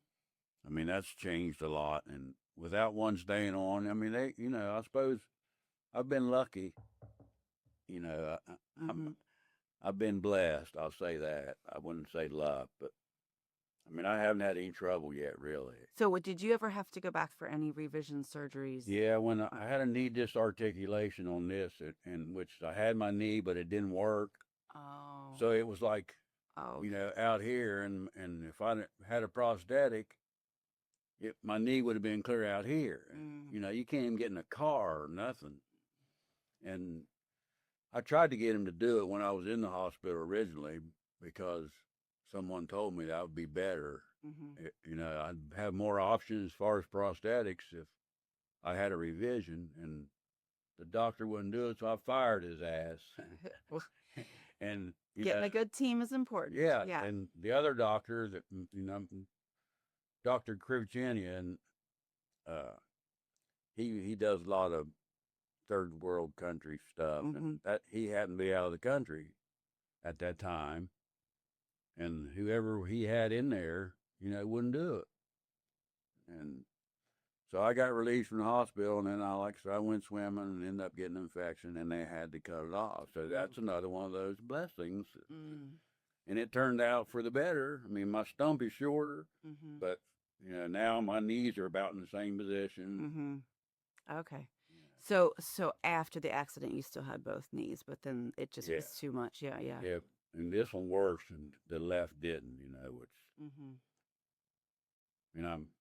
I mean, that's changed a lot, and without one staying on, I mean, I suppose I've been lucky. You know, Mhm. I've been blessed. I'll say that. I wouldn't say luck, but I mean, I haven't had any trouble yet, really. So, did you ever have to go back for any revision surgeries? Yeah, when Uh, I had a knee disarticulation on this, in which I had my knee, but it didn't work. Oh. So it was like, Oh. out here, and if I had a prosthetic, my knee would have been clear out here. Mm. You can't even get in a car or nothing. And I tried to get him to do it when I was in the hospital originally because someone told me that would be better. Mhm. I'd have more options as far as prosthetics if I had a revision, and the doctor wouldn't do it, so I fired his ass. And Getting a good team is important. yeah, Yeah. and the other doctor that Dr. Krivchenian, uh, he does a lot of third world country stuff, Mhm. and that he happened to be out of the country at that time, and whoever he had in there, wouldn't do it, and so I got released from the hospital, and then I went swimming and ended up getting an infection, and they had to cut it off. So that's another one of those blessings, Mm. and it turned out for the better. I mean, my stump is shorter, Mhm. but now my knees are about in the same position. Mhm. Okay. So after the accident, you still had both knees, but then it just Yeah, was too much. Yeah. Yeah. yeah, and this one worse, and the left didn't. Which Mhm.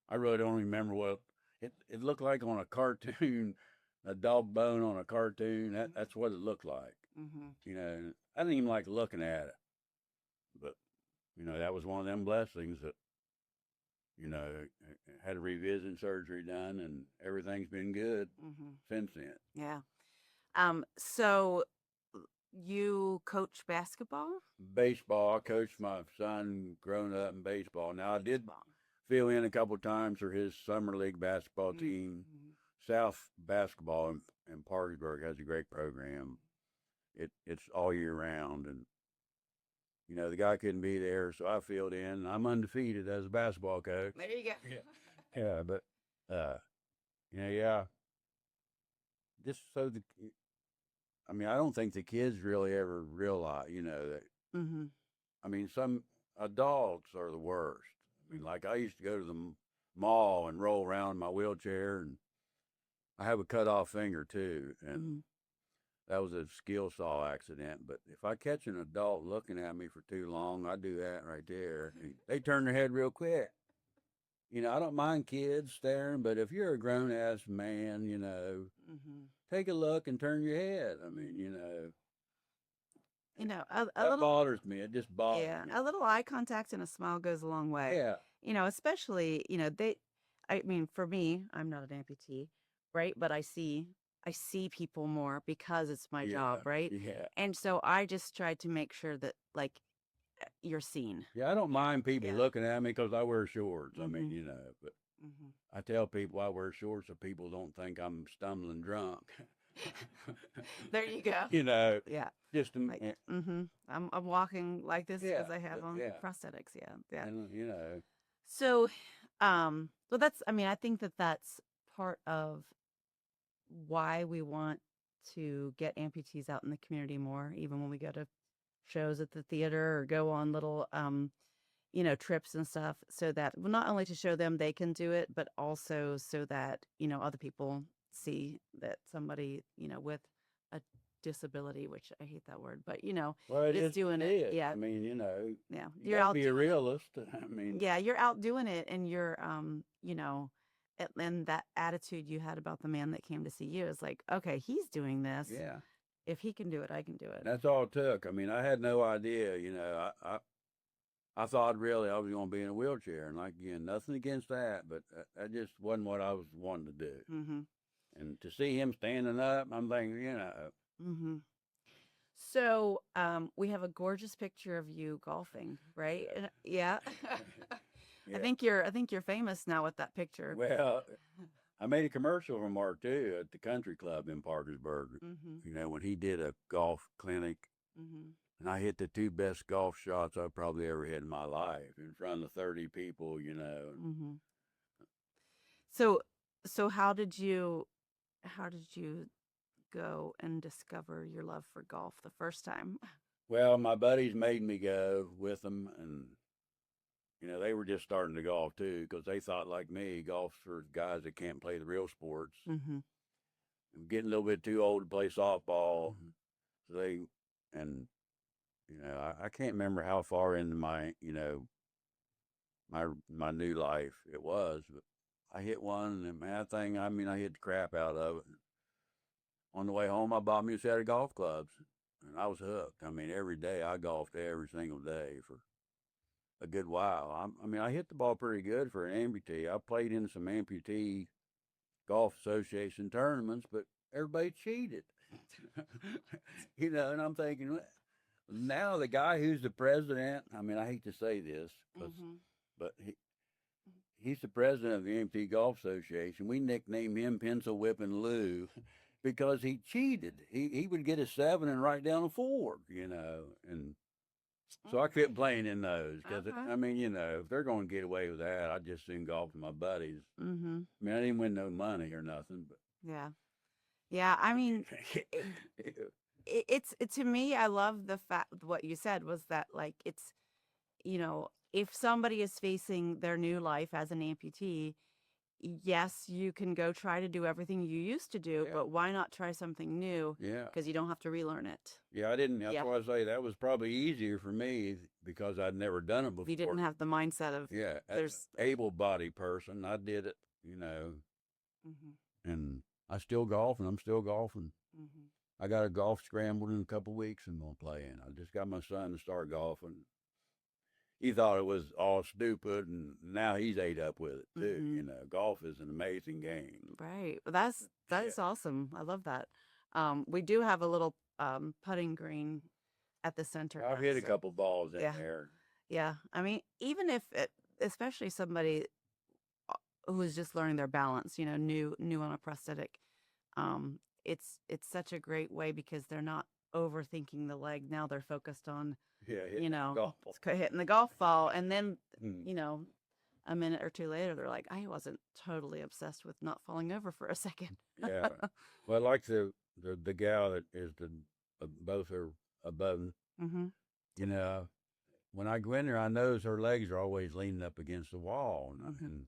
I really don't remember what it looked like on a cartoon, a dog bone on a cartoon. That's what it looked like. Mhm. And I didn't even like looking at it, but that was one of them blessings that had a revision surgery done, and everything's been good Mhm. since then. Yeah. So you coach basketball? Baseball, I coached my son growing up in baseball. Now I did Baseball. fill in a couple times for his summer league basketball team. Mhm. South Basketball in Parkersburg has a great program. It's all year round, and the guy couldn't be there, so I filled in. And I'm undefeated as a basketball coach. There you go. Yeah, yeah, but yeah. Just so I mean, I don't think the kids really ever realize, that. Mhm. I mean, some adults are the worst. I mean, like I used to go to the mall and roll around in my wheelchair, and I have a cut off finger too, and Mhm. that was a skill saw accident. But if I catch an adult looking at me for too long, I do that right there. They turn their head real quick. I don't mind kids staring, but if you're a grown ass man, Mhm. take a look and turn your head. I mean, A that little, bothers me. It just bothers yeah, me. a little eye contact and a smile goes a long way. Yeah. Especially, I mean, for me, I'm not an amputee, right? But I see people more because it's my Yeah. job, right? Yeah. And so I just try to make sure that like you're seen. Yeah. I don't mind people Yeah. looking at me because I wear shorts. I mean, Mhm. but Mhm. I tell people I wear shorts so people don't think I'm stumbling drunk. There you go. you know, Yeah. just to, Like, I'm walking like this yeah, because I have on yeah, prosthetics. Yeah. Yeah. and So, well, I mean, I think that that's part of why we want to get amputees out in the community more, even when we go to shows at the theater or go on little, trips and stuff, so that, well, not only to show them they can do it, but also so that, other people see that somebody, with a disability, which I hate that word, but, well, it is is. doing It it. is. Yeah. I mean, Yeah. you You're got to out be a doing it. realist. I mean, Yeah, you're out doing it, and you're and that attitude you had about the man that came to see you is like, okay, he's doing this. yeah, If he can do it, I can do it. that's all it took. I mean, I had no idea. I thought really I was going to be in a wheelchair, and like again, nothing against that, but that just wasn't what I was wanting to do. Mm-hmm. And to see him standing up, I'm thinking, Mm-hmm. So, we have a gorgeous picture of you golfing, right? Yeah. yeah. I think you're famous now with that picture. Well, I made a commercial for Mark too at the country club in Parkersburg. Mm-hmm. When he did a golf clinic, Mm-hmm. and I hit the two best golf shots I probably ever hit in my life in front of 30 people. Mm-hmm. So, how did you go and discover your love for golf the first time? Well, my buddies made me go with them, and they were just starting to golf too because they thought like me, golf's for guys that can't play the real sports. Mm-hmm. I'm getting a little bit too old to play softball, so and I can't remember how far into my my new life it was, but I hit one, and man, that thing, I mean, I hit the crap out of it. On the way home, I bought me a set of golf clubs, and I was hooked. I mean, every day I golfed every single day for a good while. I mean, I hit the ball pretty good for an amputee. I played in some amputee golf association tournaments, but everybody cheated. And I'm thinking, Now the guy who's the president, I mean, I hate to say this, Mhm. but he's the president of the AMT Golf Association. We nicknamed him Pencil Whipping Lou because he cheated. He would get a 7 and write down a 4, and so I quit playing in those because Okay. I mean, if they're going to get away with that, I'd just soon golf with my buddies. Mhm. I mean, I didn't win no money or nothing, but Yeah. Yeah. I mean, to me, I love the fact what you said was that like it's if somebody is facing their new life as an amputee, yes, you can go try to do everything you used to do, yeah, but why not try something new? yeah. Because you don't have to relearn it. Yeah, I didn't. That's Yep. why I say that was probably easier for me because I'd never done it You didn't before. have the mindset of Yeah, as there's. an able-bodied person, I did it, Mhm. and I still golf, and I'm still golfing. Mhm. I got a golf scramble in a couple weeks I'm gonna play in. I just got my son to start golfing. He thought it was all stupid, and now he's ate up with it too. Mhm. Golf is an amazing game. Right. Well, that Yeah, is awesome. I love that. We do have a little putting green at the center I've now, hit a so couple balls in yeah, there. yeah. I mean, even if it, especially somebody who is just learning their balance, new on a prosthetic, it's such a great way because they're not overthinking the leg. Now they're focused on, Yeah, you hitting the know, golf ball. hitting the golf ball, and then, Mm, you know, a minute or two later, they're like, I wasn't totally obsessed with not falling over for a second. yeah. Well, like the gal that is both are above. Mm-hmm. You know, when I go in there, I notice her legs are always leaning up against the wall, and, Mm-hmm. and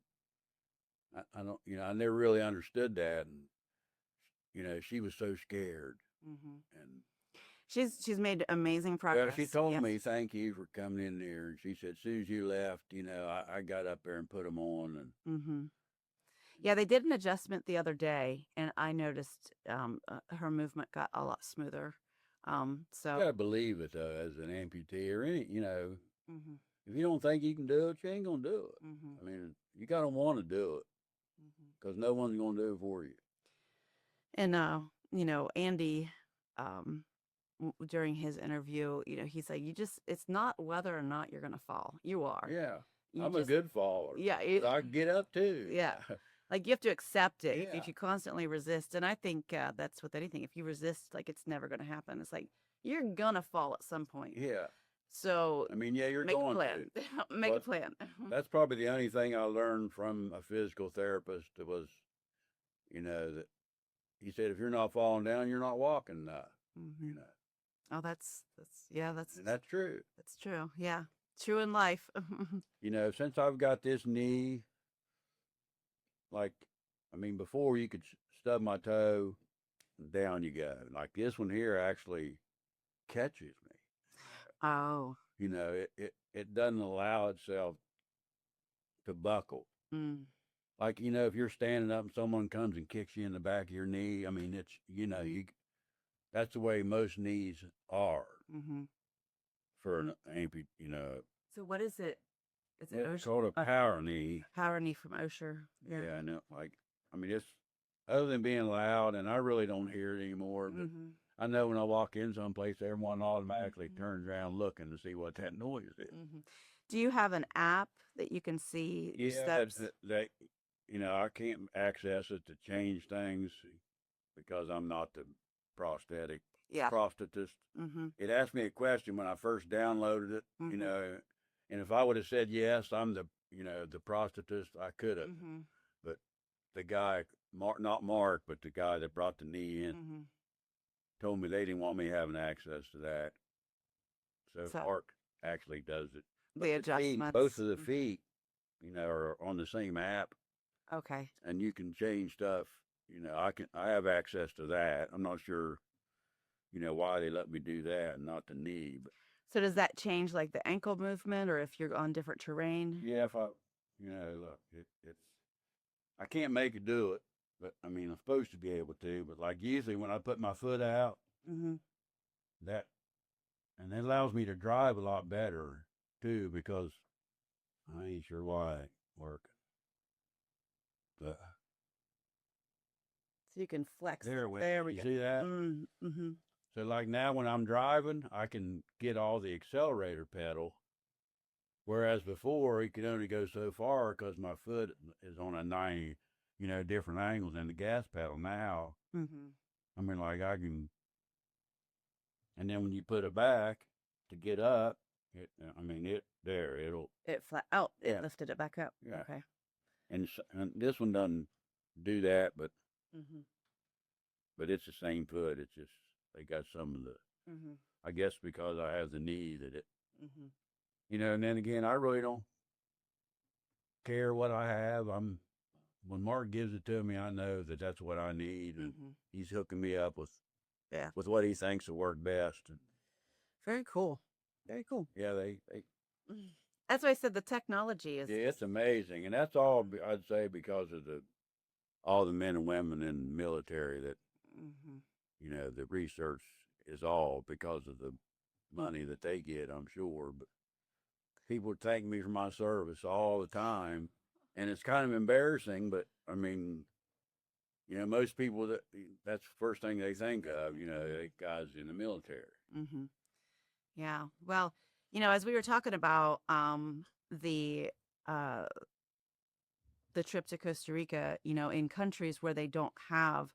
I don't, I never really understood that, and she was so scared, Mm-hmm. and She's made amazing well, she progress. told Yes. me thank you for coming in there, and she said as soon as you left, I got up there and put them on, and Mm-hmm. Yeah, they did an adjustment the other day, and I noticed her movement got a lot smoother. you So. gotta believe it though, as an amputee or any, Mm-hmm. if you don't think you can do it, you ain't gonna do it. Mm-hmm. I mean, you gotta want to do it Mm-hmm. because no one's gonna do it for you. And Andy, um, during his interview, he's like, it's not whether or not you're gonna fall. You are. Yeah, You I'm a just, good faller, yeah, but I can get up too. yeah. Like you have to accept it. Yeah, If you constantly resist, and I think that's with anything. If you resist, like it's never gonna happen. It's like you're gonna fall at some point. yeah. So I mean, yeah, you're make a going plan. to. Make Well, a plan. that's probably the only thing I learned from a physical therapist was, that he said if you're not falling down, you're not walking. Mm-hmm. You know, Oh, yeah, and that's true. that's true. Yeah, true in life. Since I've got this knee, like, I mean, before you could stub my toe, down you go. Like this one here actually catches me. Oh. It doesn't allow itself to buckle. Mm. Like, if you're standing up and someone comes and kicks you in the back of your knee, I mean, it's, that's the way most knees are Mm-hmm. for an amputee, So what is it? Is it it's called a power knee. power knee from Osher? Yeah, I know. Like, I mean, it's other than being loud, and I really don't hear it anymore, but Mm-hmm. I know when I walk in someplace, everyone automatically turns around looking to see what that noise is. Mm-hmm. Do you have an app that you can see Yeah, steps? that I can't access it to change things because I'm not the prosthetic Yeah. prosthetist. Mm-hmm. It asked me a question when I first downloaded it, Mhm. and if I would have said yes, I'm the prosthetist, I could have. Mm-hmm. But the guy, not Mark, but the guy that brought the knee in, Mm-hmm. told me they didn't want me having access to that. So So Mark actually does it. the But the feet, both adjustments. of the feet, are on the same app, Okay. and you can change stuff. I have access to that. I'm not sure, why they let me do that and not the knee, but So does that change like the ankle movement, or if you're on different terrain? yeah, if I, look, it's I can't make it do it, but I mean, I'm supposed to be able to. But like usually when I put my foot out, Mm-hmm. that and it allows me to drive a lot better too because I ain't sure why it working, but So you can flex. there we There we you go. see that. Mm-hmm. So like now when I'm driving, I can get all the accelerator pedal. Whereas before, he could only go so far because my foot is on a 90, different angles than the gas pedal. Now, Mm-hmm. I mean, like I can, and then when you put it back to get up, it'll, It flat out. It yeah, lifted it back up. yeah. Okay. And this one doesn't do that, Mm-hmm. but it's the same foot. It's just, they got some of the, Mm-hmm. I guess because I have the knee that it, Mm-hmm. and then again, I really don't care what I have. When Mark gives it to me, I know that that's what I need, and Mm-hmm. he's hooking me up Yeah. with what he thinks will work best. And Very cool. Very cool. yeah, they Mm. That's why I said the technology is. yeah, it's amazing, and that's all I'd say because of all the men and women in the military that Mm-hmm. the research is all because of the money that they get, I'm sure. But people thank me for my service all the time, and it's kind of embarrassing. But I mean, most people that's the first thing they think of. They guys in the military. Mm-hmm. Yeah. Well, as we were talking about the uh the trip to Costa Rica, in countries where they don't have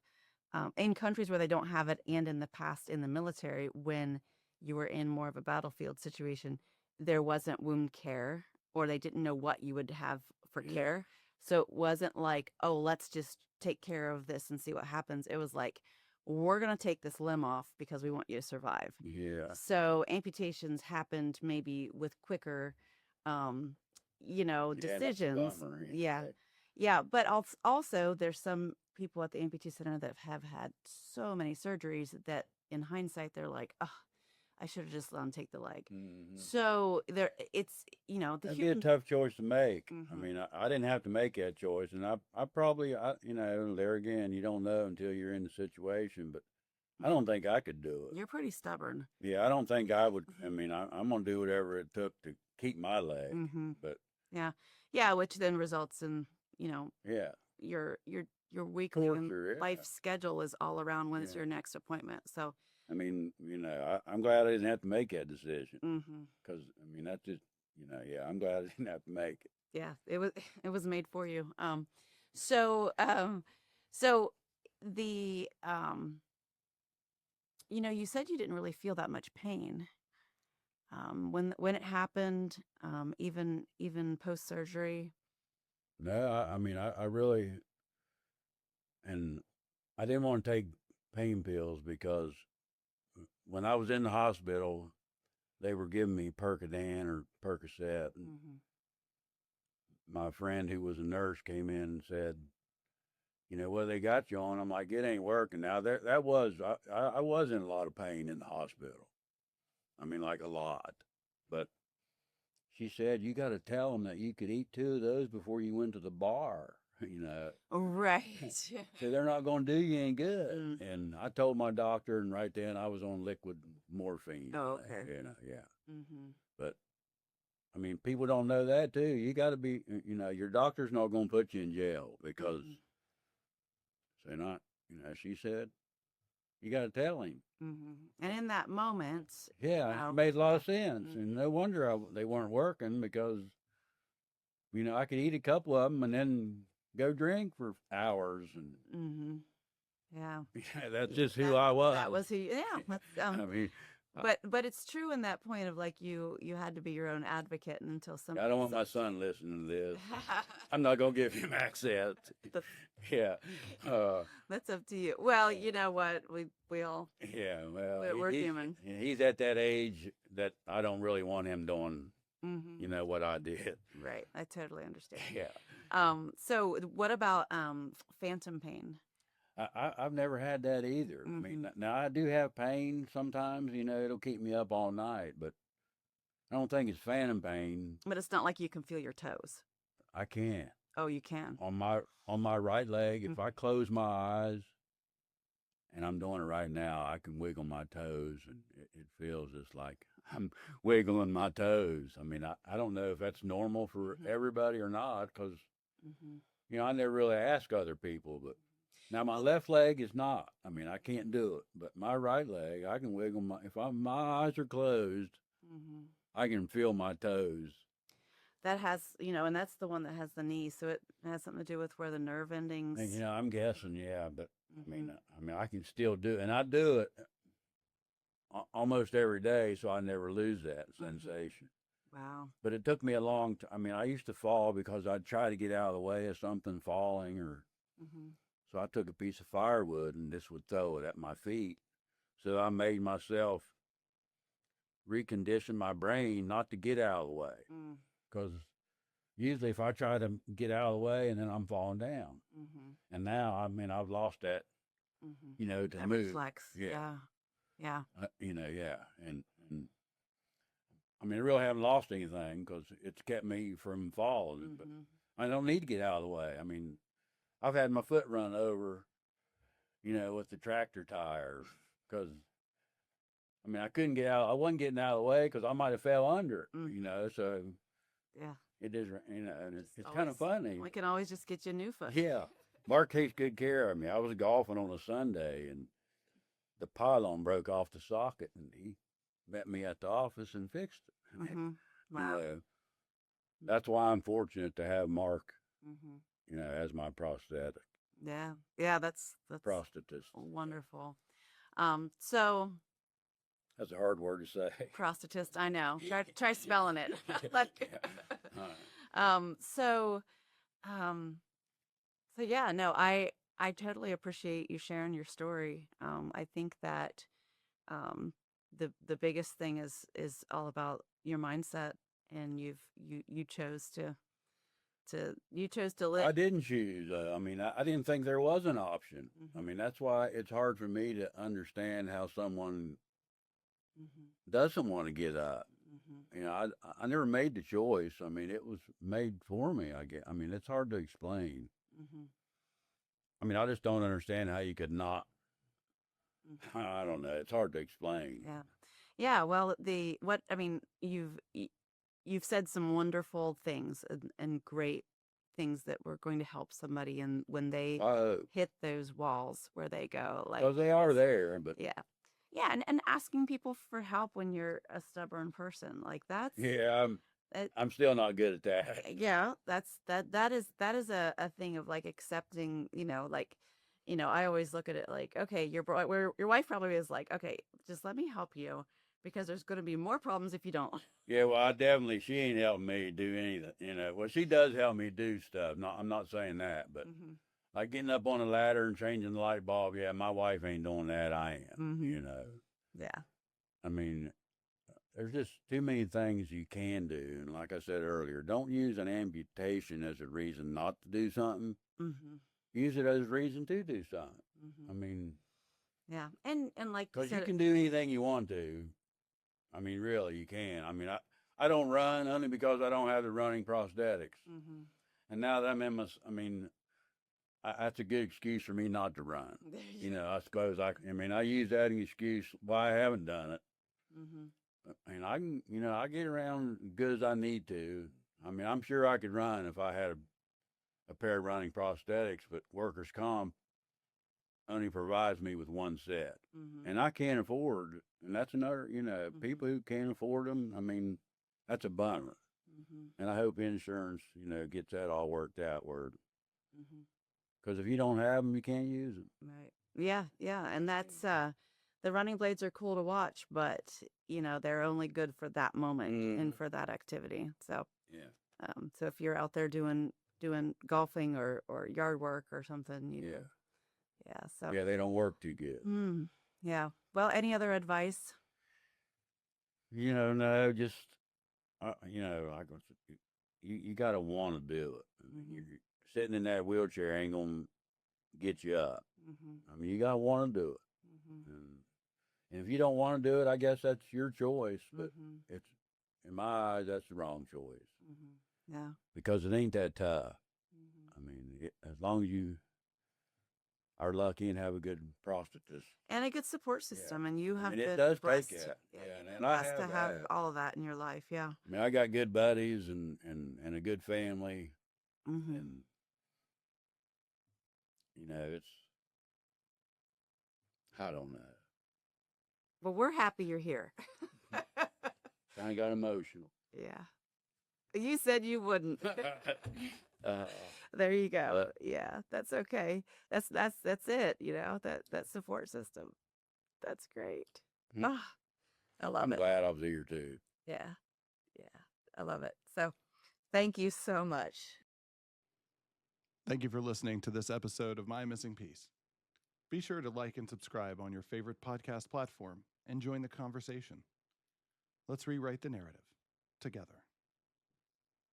it, and in the past in the military, when you were in more of a battlefield situation, there wasn't wound care, or they didn't know what you would have for Yeah. care. So it wasn't like, oh, let's just take care of this and see what happens. It was like, we're going to take this limb off because we want you to survive. Yeah. So amputations happened maybe with quicker, Yeah, that's a decisions. bummer. Yeah. Yeah. But also, there's some people at the amputee center that have had so many surgeries that in hindsight, they're like, oh, I should have just let them take the leg. Mm-hmm. So it's, the That'd be a human. tough choice to make. I Mhm. mean, I didn't have to make that choice, and I probably, there again, you don't know until you're in the situation, but I don't think I could do it. You're pretty stubborn. Yeah, I don't think I would. I mean, I'm gonna do whatever it took to keep my leg, Mm-hmm. but Yeah. Yeah. Which then results in, yeah, your weekly and torture. Yeah. life schedule is all around when's Yeah. your next appointment. So. I mean, I'm glad I didn't have to make that decision Mm-hmm. because I mean that's just, yeah, I'm glad I didn't have to make it. Yeah, it was it was made for you. So the you said you didn't really feel that much pain when it happened, even post surgery. No, I mean, I really, and I didn't want to take pain pills because when I was in the hospital, they were giving me Percodan or Percocet, and Mm-hmm. my friend who was a nurse came in and said, what they got you on? I'm like, it ain't working. Now that was, I was in a lot of pain in the hospital. I mean, like a lot, but she said, you got to tell them that you could eat 2 of those before you went to the bar, Right. So they're not going to do you any good. Mm. And I told my doctor, and right then I was on liquid morphine. Oh, okay. Yeah. Mm-hmm. But I mean, people don't know that too. You got to be, your doctor's not going to put you in jail because they're not, she said, you got to tell him. Mm-hmm. And in that moment, Yeah, it made a lot of sense. Mm-hmm. And no wonder they weren't working because, I could eat a couple of them and then go drink for hours. And mm-hmm. Yeah, that's just who I was. that was who. Yeah, that's, I mean, but it's true in that point of like you had to be your own advocate, and until some. I don't want my son listening to this. I'm not going to give him access. Yeah. That's up to you. Well, you know what? We all. Yeah, well, We're human. He's at that age that I don't really want him doing, Mm-hmm. what I did. Right. I totally understand. Yeah. So what about phantom pain? I've never had that either. I mean, Mm-hmm. now I do have pain sometimes, it'll keep me up all night, but I don't think it's phantom pain. But it's not like you can feel your toes. I can't. Oh, you can. On my right leg, if I close my eyes, and I'm doing it right now, I can wiggle my toes, and it feels just like I'm wiggling my toes. I mean, I don't know if that's normal for everybody or not, because, Mm-hmm. I never really ask other people, but Now my left leg is not. I mean, I can't do it, but my right leg, I can wiggle my. If my eyes are closed, Hmm. I can feel my toes. That has, and that's the one that has the knee, so it has something to do with where the nerve endings. And, I'm guessing, yeah, but Hmm. I mean, I can still do it, and I do it almost every day, so I never lose that sensation. Wow. But it took me a long time. I mean, I used to fall because I'd try to get out of the way of something falling, or Hmm. so I took a piece of firewood and just would throw it at my feet. So I made myself recondition my brain not to get out of the way, Mm. because usually if I try to get out of the way and then I'm falling down. Hmm. And now, I mean, I've lost that, Hmm. to That move. reflex. Yeah. Yeah. Yeah. And I mean, I really haven't lost anything because it's kept me from falling. But Hmm. I don't need to get out of the way. I mean, I've had my foot run over, with the tractor tires, because I mean, I couldn't get out. I wasn't getting out of the way because I might have fell under it, So Yeah. it is, and it's kind Always, of funny. we can always just get you a new foot. Yeah. Mark takes good care of me. I was golfing on a Sunday and the pylon broke off the socket, and he met me at the office and fixed it. And Hmm. Wow. that's why I'm fortunate to have Mark, Hmm. as my prosthetic Yeah. Yeah. That's prosthetist. wonderful. So That's a hard word to say. prosthetist, I know. Try spelling it. Like, All right. um, so, um, so yeah, no, I totally appreciate you sharing your story. I think that um, the biggest thing is all about your mindset, and you chose to live. I didn't choose. I mean, I didn't think there was an option. I Hmm. mean, that's why it's hard for me to understand how someone Hmm. doesn't want to get up. Hmm. I never made the choice. I mean, it was made for me. I guess. I mean, it's hard to explain. Hmm. I mean, I just don't understand how you could not. Hmm. I don't know. It's hard to explain. Yeah. Yeah, well, I mean, you've said some wonderful things and great things that were going to help somebody, and when they hit those walls where they go, like, Because they are there, but yeah. Yeah, and asking people for help when you're a stubborn person, like yeah, it, I'm still not good at that. yeah, that is a thing of like accepting, like, I always look at it like, okay, where your wife probably is like, okay, just let me help you because there's going to be more problems if you don't. Yeah, well, she ain't helping me do anything. Well, she does help me do stuff. No, I'm not saying that, but Hmm. like getting up on a ladder and changing the light bulb, yeah, my wife ain't doing that. I am. Hmm. Yeah. I mean, there's just too many things you can do. And like I said earlier, don't use an amputation as a reason not to do something. Hmm. Use it as a reason to do something. I Hmm. mean, Yeah, and like you because you said, can do anything you want to. I mean, really, you can. I mean, I don't run only because I don't have the running prosthetics. hmm. And now that I'm in I mean, that's a good excuse for me not to run. I suppose I mean, I use that as an excuse why I haven't done it. Hmm. I mean, I can, I get around as good as I need to. I mean, I'm sure I could run if I had a pair of running prosthetics, but workers' comp only provides me with one set. Hmm. And I can't afford, and that's another, people who can't afford them, I mean, that's a bummer. Hmm. And I hope insurance, gets that all worked out where, Hmm. because if you don't have them, you can't use them. Right. Yeah, yeah, and that's the running blades are cool to watch, but they're only good for that moment and for that activity. So, Yeah. so if you're out there doing golfing or yard work or something, Yeah. yeah. So, Yeah, they don't work too good. yeah. Well, any other advice? No, just, like I said, you got to want to do it. I mean, Hmm. you're sitting in that wheelchair ain't going to get you up. Hmm. I mean, you got to want to do it. Hmm. And if you don't want to do it, I guess that's your choice. But Hmm. it's, in my eyes, that's the wrong choice Hmm. Yeah. because it ain't that tough. Hmm. I mean, as long as you are lucky and have a good prosthetist. And a good support system, and you have I mean, it been does blessed. take that. Yeah, Yeah, you've and been I blessed to have have that. all of that in your life. Yeah. I mean, I got good buddies and a good family, Hmm. and it's I don't know. Well, we're happy you're here. Kind of got emotional. Yeah. You said you wouldn't. uh, There you go. But- Yeah, that's okay. That's it, that support system. That's great. Hmm. Ah, I love I'm it. glad I was here too. Yeah. Yeah. I love it. So thank you so much. Thank you for listening to this episode of My Missing Piece. Be sure to like and subscribe on your favorite podcast platform and join the conversation. Let's rewrite the narrative together.